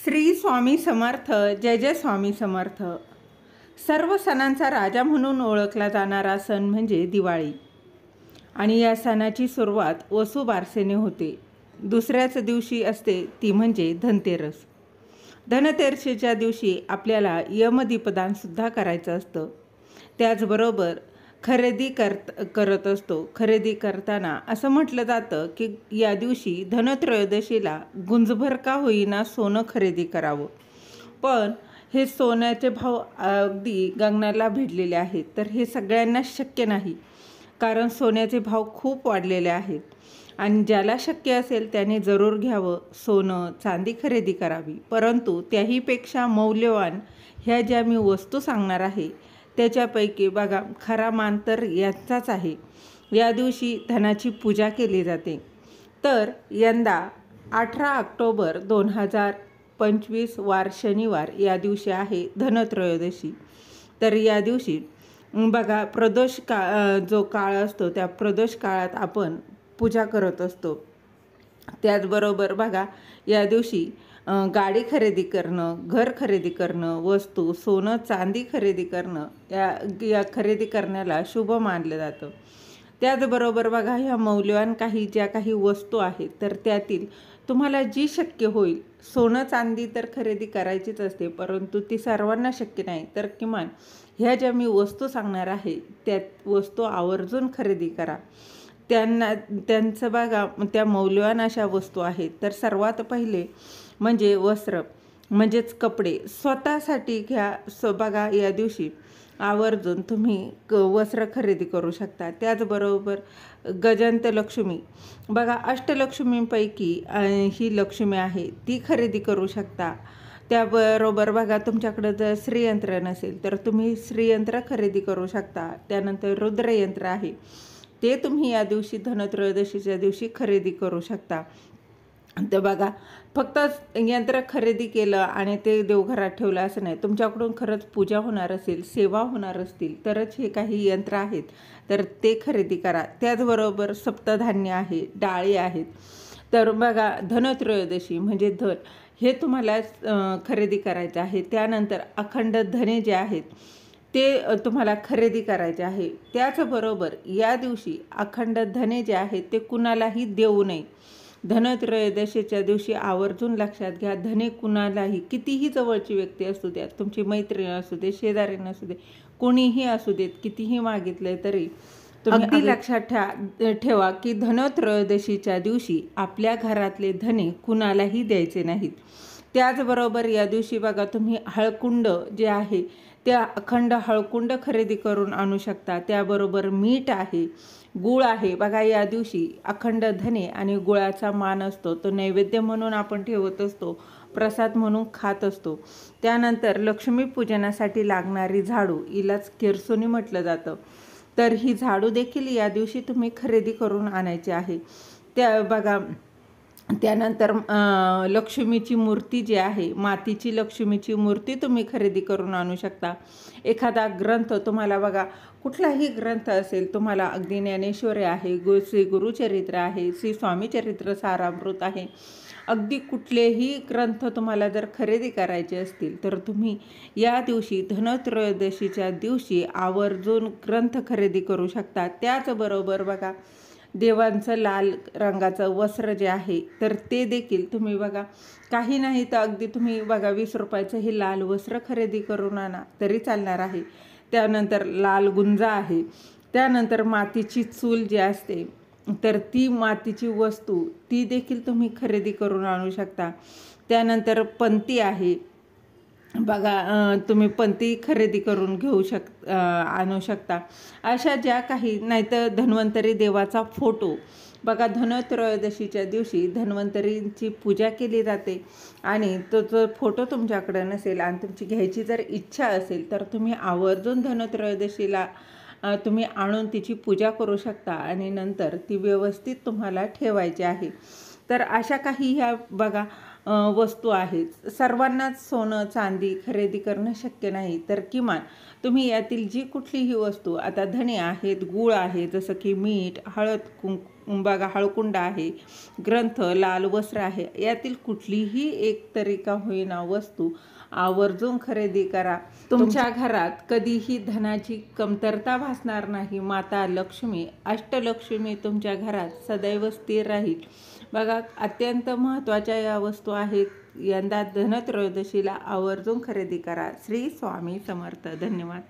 श्री स्वामी समर्थ. जय जय स्वामी समर्थ. सर्व सणांचा राजा म्हणून ओळखला जाणारा सण म्हणजे दिवाळी आणि या सणाची सुरुवात वसुबारसेने होते. दुसऱ्याच दिवशी असते ती म्हणजे धनतेरस. धनतेरसेच्या दिवशी आपल्याला यमदीपदानसुद्धा करायचं असतं. त्याचबरोबर खरेदी करत असतो. खरेदी करताना असं म्हटलं जातं की या दिवशी धनत्रयोदशीला गुंजभर का होईना सोनं खरेदी करावं. पण हे सोन्याचे भाव अगदी गगनाला भिडलेले आहेत. तर हे सगळ्यांना शक्य नाही, कारण सोन्याचे भाव खूप वाढलेले आहेत. आणि ज्याला शक्य असेल त्याने जरूर घ्यावं, सोनं चांदी खरेदी करावी. परंतु त्याहीपेक्षा मौल्यवान ह्या ज्या मी वस्तू सांगणार आहे त्याच्यापैकी बघा, खरा मान तर याचाच आहे. या दिवशी धनाची पूजा केली जाते. तर यंदा 18 ऑक्टोबर 2025 वार शनिवार या दिवशी आहे धनत्रयोदशी. तर या दिवशी बघा, प्रदोष जो काळ असतो त्या प्रदोष काळात आपण पूजा करत असतो. त्याचबरोबर बघा, या दिवशी गाडी खरेदी करणं, घर खरेदी करणं, वस्तू सोनं चांदी खरेदी करणं या खरेदी करण्याला शुभ मानलं जातं. त्याचबरोबर बघा, ह्या मौल्यवान ज्या काही वस्तू आहेत तर त्यातील तुम्हाला जी शक्य होईल, सोनं चांदी तर खरेदी करायचीच असते, परंतु ती सर्वांना शक्य नाही. तर किमान ह्या ज्या मी वस्तू सांगणार आहे त्या वस्तू आवर्जून खरेदी करा. त्यांचं बघा, त्या मौल्यवान अशा वस्तू आहेत. तर सर्वात पहिले म्हणजे वस्त्र, म्हणजेच कपडे स्वतःसाठी घ्या. बघा, या दिवशी आवर्जून तुम्ही वस्त्र खरेदी करू शकता. त्याचबरोबर गजंत लक्ष्मी, बघा अष्टलक्ष्मींपैकी ही लक्ष्मी आहे, ती खरेदी करू शकता. त्याबरोबर बघा, तुमच्याकडं जर श्रीयंत्र नसेल तर तुम्ही श्रीयंत्र खरेदी करू शकता. त्यानंतर रुद्रयंत्र आहे, ते तुम्ही या दिवशी धनत्रयोदशीच्या दिवशी खरेदी करू शकता. तर बघा, फक्त यंत्र खरेदी केलं आणि ते देवघरात ठेवलं असं नाही. तुमच्याकडून खरंच पूजा होणार असेल, सेवा होणार असतील तरच हे काही यंत्र आहेत तर ते खरेदी करा. त्याचबरोबर सप्तधान्य आहे, डाळी आहेत. तर बघा, धनत्रयोदशी म्हणजे धन हे तुम्हाला खरेदी करायचं आहे. त्यानंतर अखंड धने जे आहेत ते तुम्हाला खरेदी करायचे आहे. त्याचबरोबर या दिवशी अखंड धने जे आहेत ते कुणालाही देऊ नये. धनत्रयोदशीच्या दिवशी आवर्जून लक्षात घ्या, धने कुणालाही, कितीही जवळची व्यक्ती असू द्या, तुमची मैत्रीण असू दे, शेजारीण असू दे, कोणीही असू देत, कितीही मागितले तरी अगदी लक्षात ठेवा की धनत्रयोदशीच्या दिवशी आपल्या घरातले धने कुणालाही द्यायचे नाहीत. त्याचबरोबर या दिवशी बघा, तुम्ही हळकुंड जे आहे त्या अखंड हळकुंड खरेदी करून आणू शकता. त्याबरोबर मीठ आहे, गूळ आहे. बघा, या दिवशी अखंड धने आणि गुळाचा मान असतो, तो नैवेद्य म्हणून आपण ठेवत असतो, प्रसाद म्हणून खात असतो. त्यानंतर लक्ष्मीपूजनासाठी लागणारी झाडू, हिलाच केरसुणी म्हटलं जातं. तर ही झाडू देखील या दिवशी तुम्ही खरेदी करून आणायची आहे. बघा, त्यानंतर लक्ष्मीची मूर्ती जी आहे, मातीची लक्ष्मीची मूर्ती तुम्ही खरेदी करून आणू शकता. एखादा ग्रंथ तुम्हाला, बघा कुठलाही ग्रंथ असेल, तुम्हाला अगदी ज्ञानेश्वरी आहे, श्री गुरुचरित्र आहे, श्री स्वामीचरित्र सारामृत आहे, अगदी कुठलेही ग्रंथ तुम्हाला जर खरेदी करायचे असतील तर तुम्ही या दिवशी धनत्रयोदशीच्या दिवशी आवर्जून ग्रंथ खरेदी करू शकता. त्याचबरोबर बघा, देवांचं लाल रंगाचं वस्त्र जे आहे तर ते देखील तुम्ही बघा, काही नाही तर अगदी तुम्ही बघा 20 रुपयाचं हे लाल वस्त्र खरेदी करून आणा तरी चालणार आहे. त्यानंतर लाल गुंजा आहे. त्यानंतर मातीची चूल जी असते तर ती मातीची वस्तू ती देखील तुम्ही खरेदी करून आणू शकता. त्यानंतर पंती आहे, बघा तुम्ही पंती खरेदी करून आणू शकता. अशा ज्या काही, नाहीतर धन्वंतरी देवाचा फोटो, बघा धनत्रयोदशीच्या दिवशी धन्वंतरींची पूजा केली जाते आणि तो जर फोटो तुमच्याकडे नसेल आणि तुमची घ्यायची जर इच्छा असेल तर तुम्ही आवर्जून धनत्रयोदशीला तुम्ही आणून तिची पूजा करू शकता आणि नंतर ती व्यवस्थित तुम्हाला ठेवायची आहे. तर अशा काही ह्या बघा वस्तू आहेत. सर्वांनाच सोनं चांदी खरेदी करणं शक्य नाही, तर किमान तुम्ही यातील जी कुठलीही वस्तू, आता धने आहेत, गूळ आहे, जसं की मीठ, हळद, बघा हळकुंड आहे, ग्रंथ, लाल वस्त्र आहे, यातील कुठलीही एक तरी का होईना वस्तू आवर्जून खरेदी करा. तुमच्या घरात कधीही धनाची कमतरता भासणार नाही. माता लक्ष्मी, अष्टलक्ष्मी तुमच्या घरात सदैव स्थिर राहील. बघा अत्यंत महत्त्वाच्या या वस्तू आहेत. यंदा धनत्रयोदशीला आवर्जून खरेदी करा. श्री स्वामी समर्थ. धन्यवाद.